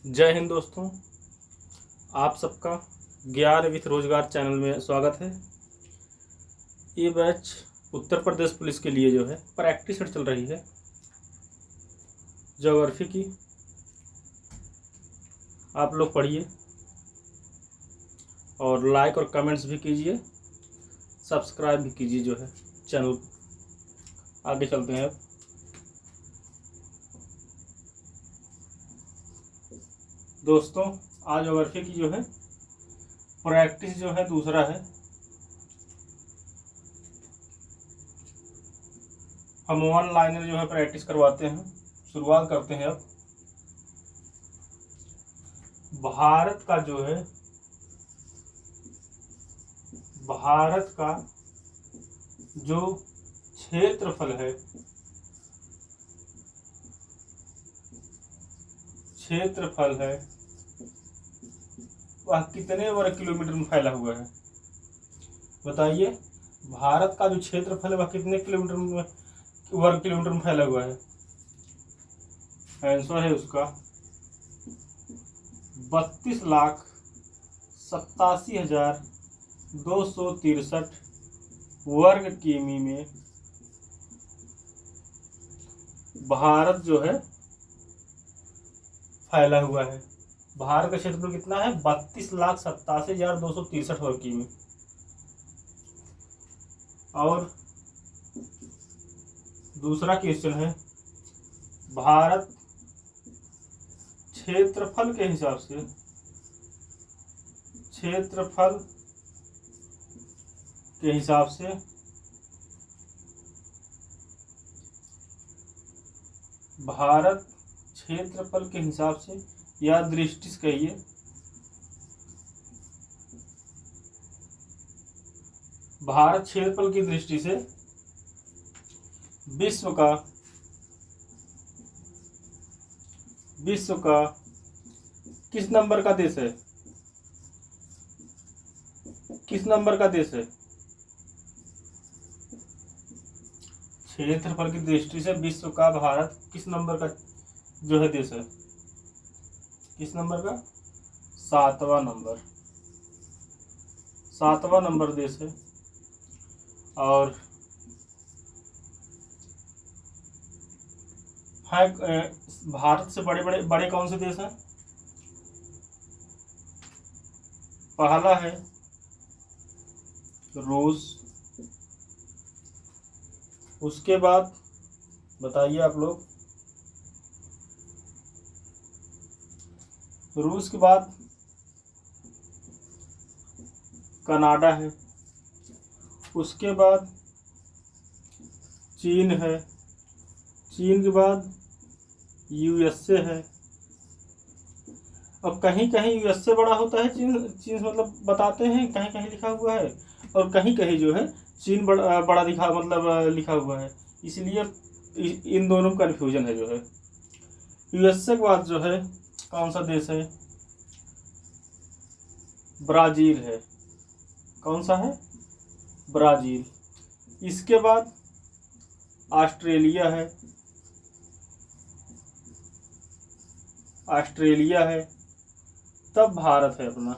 जय हिंद दोस्तों, आप सबका ज्ञान विथ रोजगार चैनल में स्वागत है। ये बैच उत्तर प्रदेश पुलिस के लिए जो है प्रैक्टिस चल रही है ज्योग्राफी की। आप लोग पढ़िए और लाइक और कमेंट्स भी कीजिए, सब्सक्राइब भी कीजिए जो है चैनल। आगे चलते हैं। अब दोस्तों, आज ज्योग्राफी की जो है प्रैक्टिस जो है दूसरा है। हम वन लाइनर जो है प्रैक्टिस करवाते हैं। शुरुआत करते हैं। अब भारत का जो है भारत का जो क्षेत्रफल है वह कितने वर्ग किलोमीटर में फैला हुआ है? बताइए, भारत का जो क्षेत्रफल है वह कितने वर्ग किलोमीटर में फैला हुआ है? आंसर है उसका 32,87,263 वर्ग किमी में भारत जो है फैला हुआ है। भारत का क्षेत्रफल कितना है? 32,87,263 वर्ग किमी। और दूसरा क्वेश्चन है, भारत क्षेत्रफल के हिसाब से भारत क्षेत्रफल के हिसाब से या दृष्टि से कहिए, भारत क्षेत्रफल की दृष्टि से विश्व का किस नंबर का देश है? किस नंबर का देश है? क्षेत्रफल की दृष्टि से विश्व का भारत किस नंबर का जो है देश है? किस नंबर का? 7वां नंबर देश है। और भारत से बड़े कौन से देश हैं? पहला है रूस। उसके बाद बताइए आप लोग, रूस के बाद कनाडा है। उसके बाद चीन है। चीन के बाद यूएसए है। अब कहीं कहीं यूएसए बड़ा होता है, चीन मतलब बताते हैं, कहीं कहीं लिखा हुआ है, और कहीं कहीं जो है चीन बड़ा लिखा हुआ है। इसलिए इन दोनों में कन्फ्यूजन है जो है। यूएसए के बाद जो है कौन सा देश है? ब्राजील है। कौन सा है? ब्राजील। इसके बाद ऑस्ट्रेलिया है। तब भारत है अपना।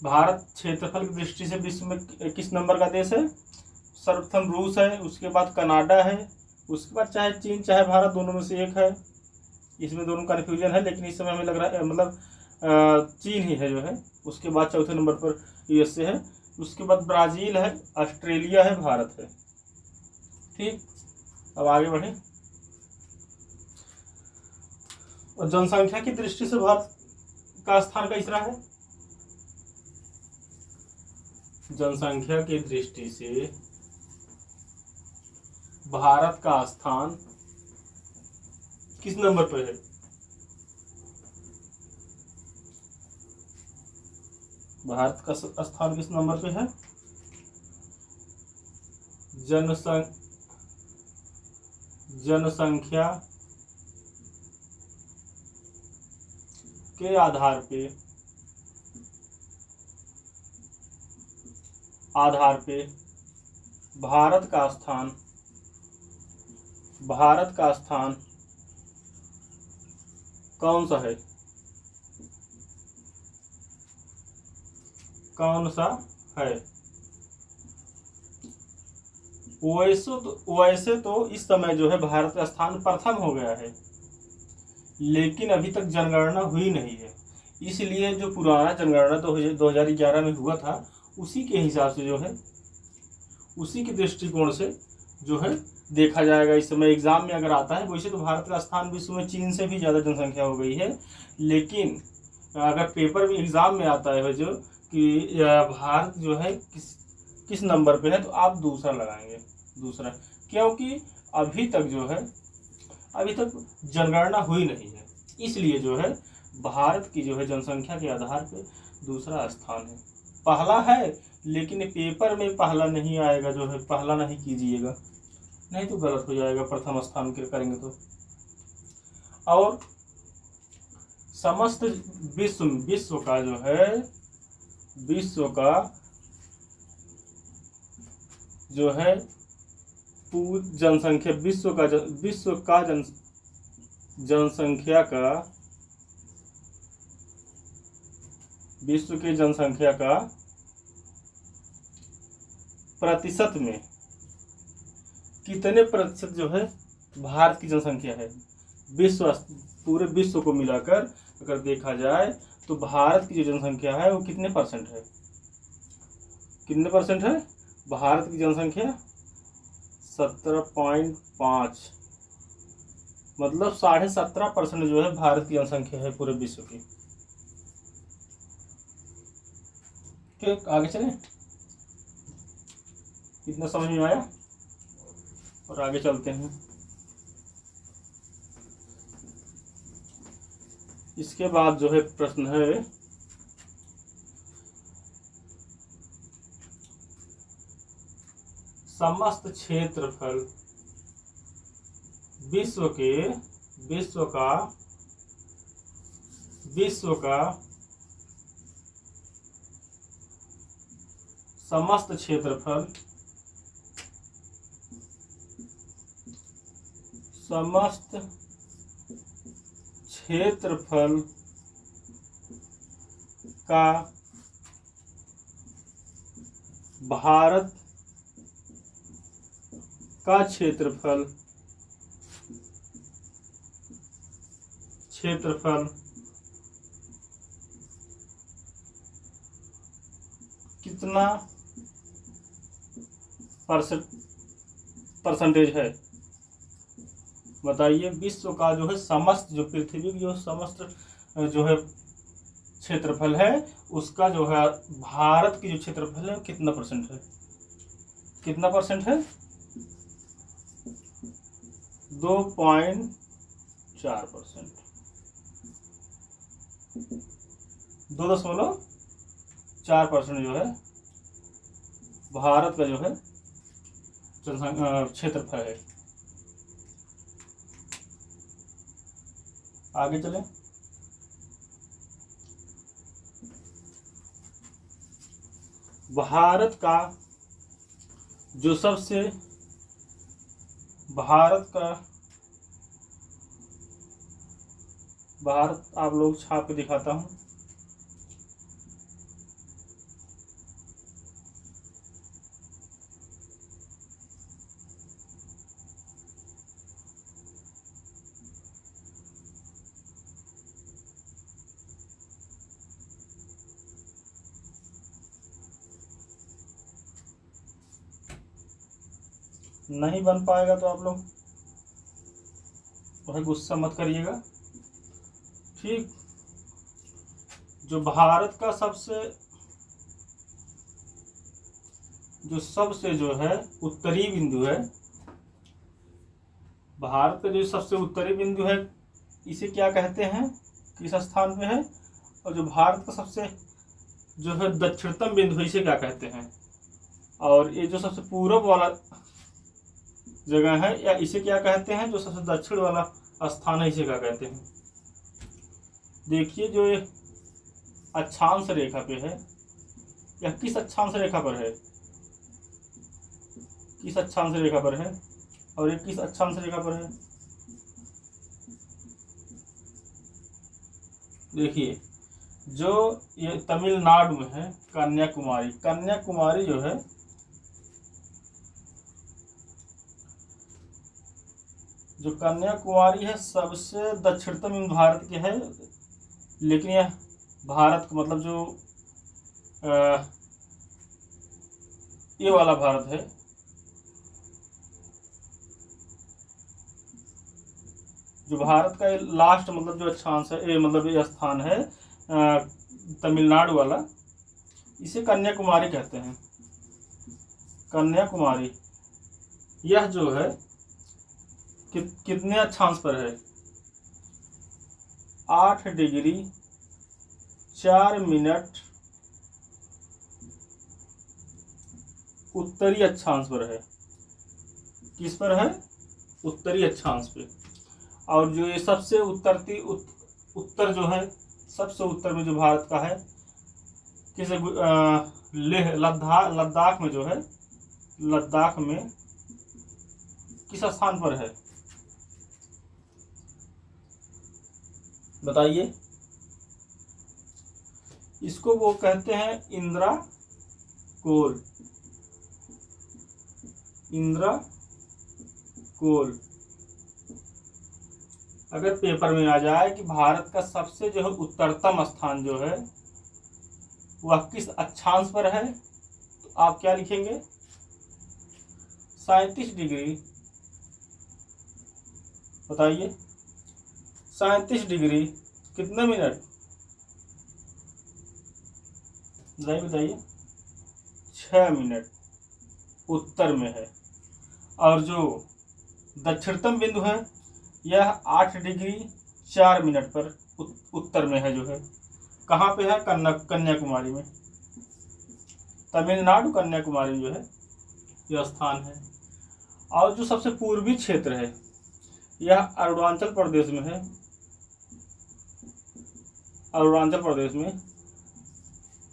भारत क्षेत्रफल की दृष्टि से विश्व में किस नंबर का देश है? सर्वप्रथम रूस है, उसके बाद कनाडा है, उसके बाद चाहे चीन चाहे भारत, दोनों में से एक है। इसमें दोनों कन्फ्यूजन है, लेकिन इस समय हमें लग रहा है चीन ही है जो है। उसके बाद चौथे नंबर पर यूएसए है। उसके बाद ब्राजील है, ऑस्ट्रेलिया है, भारत है। ठीक, अब आगे बढ़े। और जनसंख्या की दृष्टि से भारत का स्थान किसरा है? जनसंख्या की दृष्टि से भारत का स्थान किस नंबर पर है? भारत का स्थान किस नंबर पे है? जनसंख्या के आधार पे भारत का स्थान कौन सा है, कौन सा है? वैसे तो इस समय जो है भारत का स्थान प्रथम हो गया है, लेकिन अभी तक जनगणना हुई नहीं है। इसलिए जो पुराना जनगणना 2011 में हुआ था, उसी के हिसाब से जो है, उसी के दृष्टिकोण से जो है देखा जाएगा। इस समय एग्जाम में अगर आता है, वैसे तो भारत का स्थान विश्व में चीन से भी ज़्यादा जनसंख्या हो गई है, लेकिन अगर पेपर में एग्जाम में आता है जो कि भारत जो है किस नंबर पे है, तो आप दूसरा लगाएंगे, दूसरा, क्योंकि अभी तक जनगणना हुई नहीं है। इसलिए जो है भारत की जो है जनसंख्या के आधार पे दूसरा स्थान है। पहला है, लेकिन पेपर में पहला नहीं आएगा, जो है पहला नहीं कीजिएगा, नहीं तो गलत हो जाएगा, प्रथम स्थान के करेंगे तो। और समस्त विश्व का जो है, विश्व का जो है जनसंख्या, विश्व का जनसंख्या का, विश्व की जनसंख्या का प्रतिशत में कितने प्रतिशत जो है भारत की जनसंख्या है? पूरे विश्व को मिलाकर अगर देखा जाए तो भारत की जो जनसंख्या है वो कितने परसेंट है? कितने परसेंट है भारत की जनसंख्या? 17.5, मतलब 17.5% जो है भारत की जनसंख्या है पूरे विश्व की। ठीक, आगे चलें, इतना समझ में आया? और आगे चलते हैं। इसके बाद जो है प्रश्न है, समस्त क्षेत्रफल विश्व का समस्त क्षेत्रफल का भारत का क्षेत्रफल कितना परसेंटेज है? बताइए, विश्व का जो है समस्त, जो पृथ्वी की जो समस्त जो है क्षेत्रफल है, उसका जो है भारत की जो क्षेत्रफल है कितना परसेंट है? कितना परसेंट है? 2.4%, 2.4% जो है भारत का जो है क्षेत्रफल है। आगे चलें। भारत का जो सबसे, भारत आप लोग छाप के दिखाता हूँ। नहीं बन पाएगा तो आप लोग वही गुस्सा मत करिएगा, ठीक। जो भारत का सबसे जो है उत्तरी बिंदु है, भारत का जो सबसे उत्तरी बिंदु है, इसे क्या कहते हैं, किस स्थान पे है? और जो भारत का सबसे जो है दक्षिणतम बिंदु है, इसे क्या कहते हैं? और ये जो सबसे पूर्व वाला जगह है, या इसे क्या कहते हैं? जो सबसे दक्षिण वाला स्थान है, इसे क्या कहते हैं? देखिए, जो ये अक्षांश रेखा पे है, या किस अक्षांश रेखा पर है? किस अक्षांश रेखा पर है? और ये किस अक्षांश रेखा पर है? देखिए जो ये तमिलनाडु में है कन्याकुमारी, कन्याकुमारी जो है जो कन्याकुमारी है सबसे दक्षिणतम भारत के है, लेकिन यह भारत का मतलब जो ये वाला भारत है, जो भारत का ये लास्ट मतलब जो अक्षांश है, ये मतलब ये स्थान है तमिलनाडु वाला, इसे कन्याकुमारी कहते हैं। कन्याकुमारी यह जो है कितने अक्षांश पर है? 8 डिग्री 4 मिनट उत्तरी अक्षांश पर है। किस पर है? उत्तरी अक्षांश पे। और जो ये सबसे उत्तर जो है, सबसे उत्तर में जो भारत का है, किसे लेह लद्दाख में जो है, लद्दाख में किस स्थान पर है बताइए? इसको वो कहते हैं इंदिरा कोल। इंदिरा कोल। अगर पेपर में आ जाए कि भारत का सबसे जो है उत्तरतम स्थान जो है वह किस अक्षांश पर है, तो आप क्या लिखेंगे? 37 डिग्री। बताइए 37 डिग्री कितने मिनट? बताइए 6 मिनट उत्तर में है। और जो दक्षिणतम बिंदु है यह 8 डिग्री 4 मिनट पर उत्तर में है, जो है कहाँ पे है? कन्याकुमारी में। तमिलनाडु कन्याकुमारी जो है यह स्थान है। और जो सबसे पूर्वी क्षेत्र है यह अरुणाचल प्रदेश में है। अरुणाचल प्रदेश में,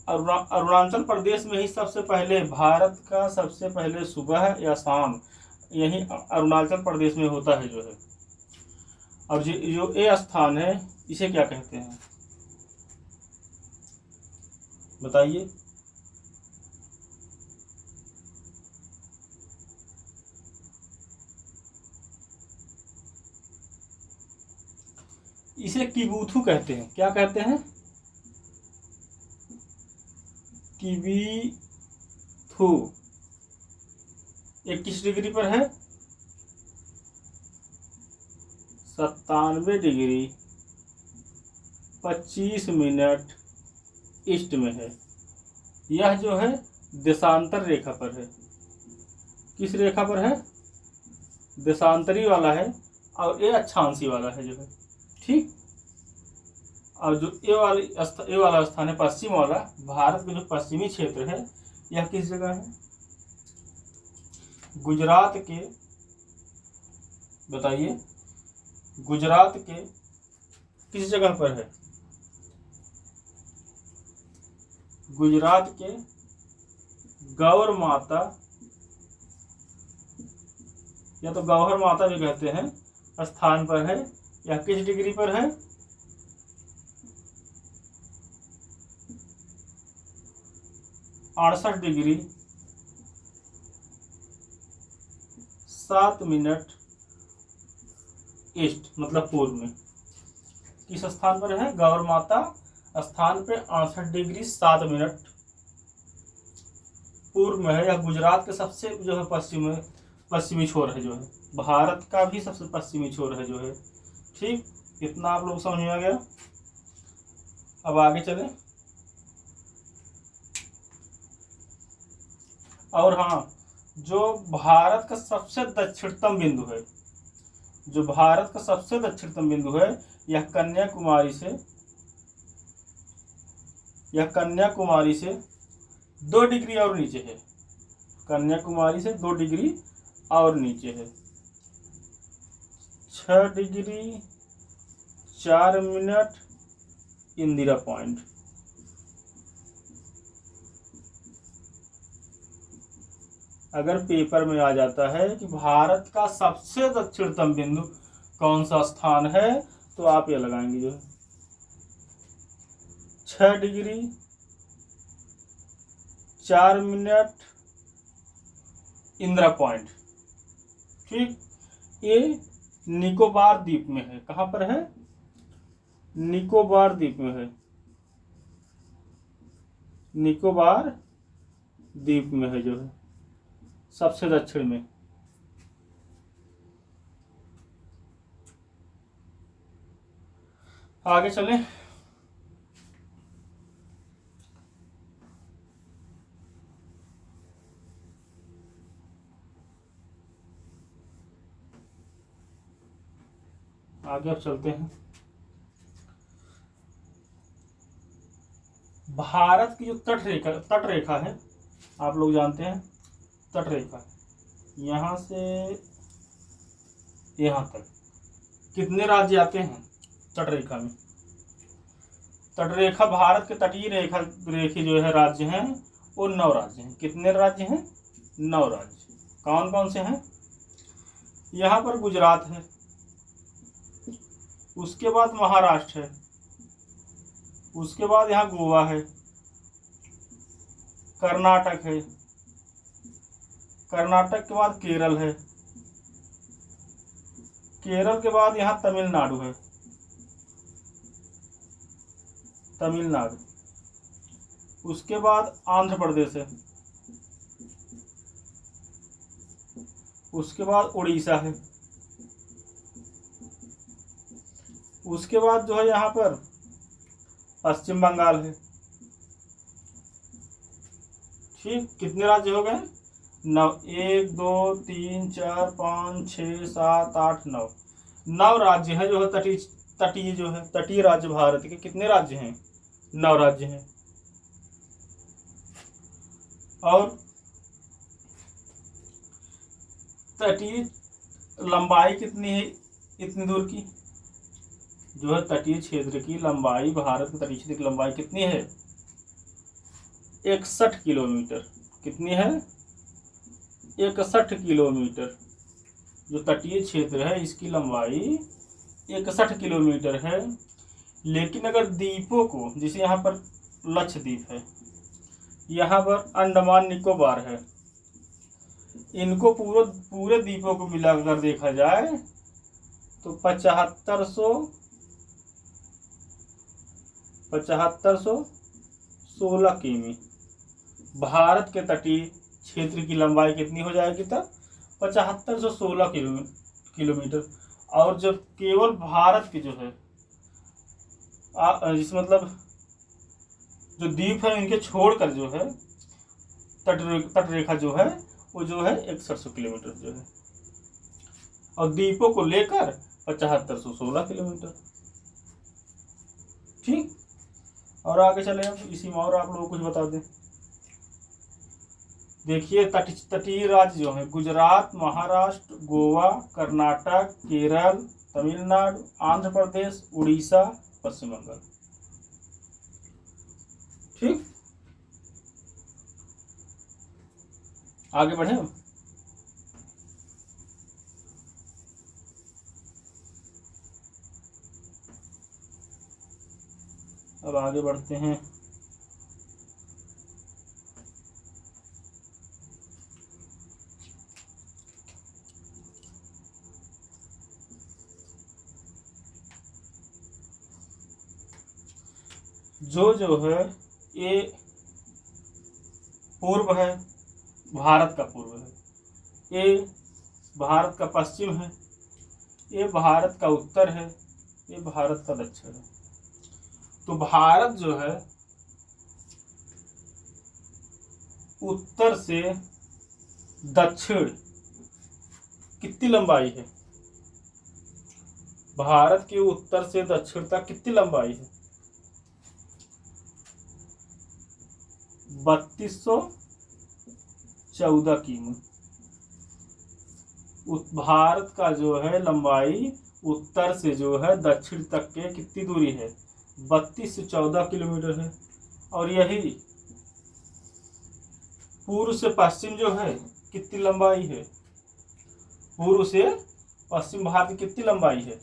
अरुणाचल प्रदेश में ही सबसे पहले भारत का सबसे पहले सुबह या शाम यही अरुणाचल प्रदेश में होता है, जो है। और जो ये स्थान है इसे क्या कहते हैं बताइए? इसे किबुथु कहते हैं। क्या कहते हैं? किबुथु। ये किस डिग्री पर है? 97 डिग्री 25 मिनट ईस्ट में है। यह जो है देशांतर रेखा पर है। किस रेखा पर है? देशांतरी वाला है। और ये अक्षांशी वाला है, जो है, ठीक। और जो ये वाला स्थान है पश्चिम वाला, भारत का जो पश्चिमी क्षेत्र है यह किस जगह है? गुजरात के, बताइए गुजरात के किस जगह पर है? गुजरात के गौर माता, या तो गौहर माता भी कहते हैं, स्थान पर है। यह किस डिग्री पर है? 68 डिग्री 7 मिनट ईस्ट, मतलब पूर्व में। किस स्थान पर है? गौर माता स्थान पे 68 डिग्री 7 मिनट पूर्व में है। यह गुजरात के सबसे जो है पश्चिमी छोर है, जो है भारत का भी सबसे पश्चिमी छोर है, जो है, ठीक। इतना आप लोग समझ में आ गया। अब आगे चले। और हाँ, जो भारत का सबसे दक्षिणतम बिंदु है, जो भारत का सबसे दक्षिणतम बिंदु है, यह कन्याकुमारी से 2 डिग्री और नीचे है। कन्याकुमारी से 2 डिग्री और नीचे है। 6 डिग्री 4 मिनट इंदिरा पॉइंट। अगर पेपर में आ जाता है कि भारत का सबसे दक्षिणतम बिंदु कौन सा स्थान है, तो आप ये लगाएंगे, जो है 6 डिग्री 4 मिनट इंदिरा पॉइंट। ठीक, ये निकोबार द्वीप में है। कहाँ पर है? निकोबार द्वीप में है। निकोबार द्वीप में है, जो है सबसे दक्षिण में। आगे चलें। आगे अब चलते हैं। भारत की जो तट रेखा है, आप लोग जानते हैं तट रेखा, यहाँ से यहाँ तक कितने राज्य आते हैं तट रेखा में? तट रेखा, भारत के तटीय रेखी जो है राज्य हैं, वो 9 राज्य हैं। कितने राज्य हैं? 9 राज्य। कौन कौन से हैं? यहाँ पर गुजरात है, उसके बाद महाराष्ट्र है, उसके बाद यहाँ गोवा है, कर्नाटक है, कर्नाटक के बाद केरल है, केरल के बाद यहाँ तमिलनाडु है, तमिलनाडु, उसके बाद आंध्र प्रदेश है, उसके बाद उड़ीसा है, उसके बाद जो है यहाँ पर पश्चिम बंगाल है। ठीक, कितने राज्य हो गए? 9। 1 2 3 4 5 6 7 8 9 9 राज्य हैं जो है तटीय जो है तटीय राज्य भारत के। कितने राज्य हैं? 9 राज्य हैं। और तटीय लंबाई कितनी है? इतनी दूर की जो है तटीय क्षेत्र की लंबाई, भारत के तटीय क्षेत्र की लंबाई कितनी है? 61 किलोमीटर। कितनी है? 61 किलोमीटर। जो तटीय क्षेत्र है इसकी लंबाई 61 किलोमीटर है। लेकिन अगर द्वीपों को, जैसे यहाँ पर लक्षद्वीप है, यहाँ पर अंडमान निकोबार है, इनको पूरे द्वीपों को मिलाकर देखा जाए तो 7516 किमी। भारत के तटीय क्षेत्र की लंबाई कितनी हो जाएगी तब? 7516 किलोमीटर। और जब केवल भारत की जो है इस मतलब जो द्वीप है इनके छोड़कर जो है तट रेखा जो है वो जो है 6100 किलोमीटर जो है, और द्वीपों को लेकर 7516 किलोमीटर। ठीक, और आगे चले हम इसी में और आप लोगों को कुछ बता दें। देखिए तटीय राज्य जो है गुजरात, महाराष्ट्र, गोवा, कर्नाटक, केरल, तमिलनाडु, आंध्र प्रदेश, उड़ीसा, पश्चिम बंगाल। ठीक, आगे बढ़े। अब आगे बढ़ते हैं। जो है ये पूर्व है, भारत का पूर्व है, ये भारत का पश्चिम है, ये भारत का उत्तर है, ये भारत का दक्षिण है। तो भारत जो है उत्तर से दक्षिण कितनी लंबाई है? भारत के उत्तर से दक्षिण तक कितनी लंबाई है? 3214 किमी। भारत का जो है लंबाई उत्तर से जो है दक्षिण तक के कितनी दूरी है? 32 से 14 किलोमीटर है। और यही पूर्व से पश्चिम जो है कितनी लंबाई है? पूर्व से पश्चिम भारत की कितनी लंबाई है?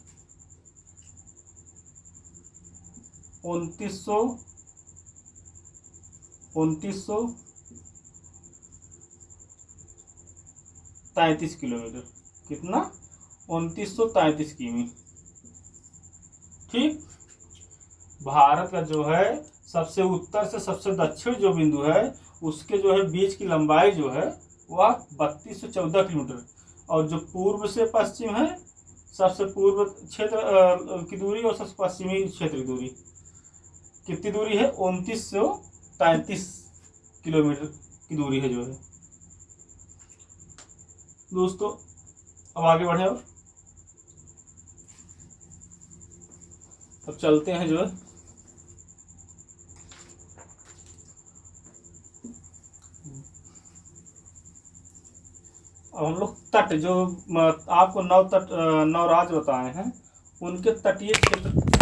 2933 किलोमीटर। कितना? 2933 किमी। ठीक। भारत का जो है सबसे उत्तर से सबसे दक्षिण जो बिंदु है उसके जो है बीच की लंबाई जो है वह 3214 किलोमीटर, और जो पूर्व से पश्चिम है, सबसे पूर्व क्षेत्र की दूरी और सबसे पश्चिमी क्षेत्र की दूरी कितनी दूरी है? 2933 किलोमीटर की दूरी है जो है। दोस्तों अब आगे बढ़े और अब चलते हैं जो है अब हम लोग तट जो आपको 9 तट 9 राज्य बताए हैं उनके तटीय क्षेत्र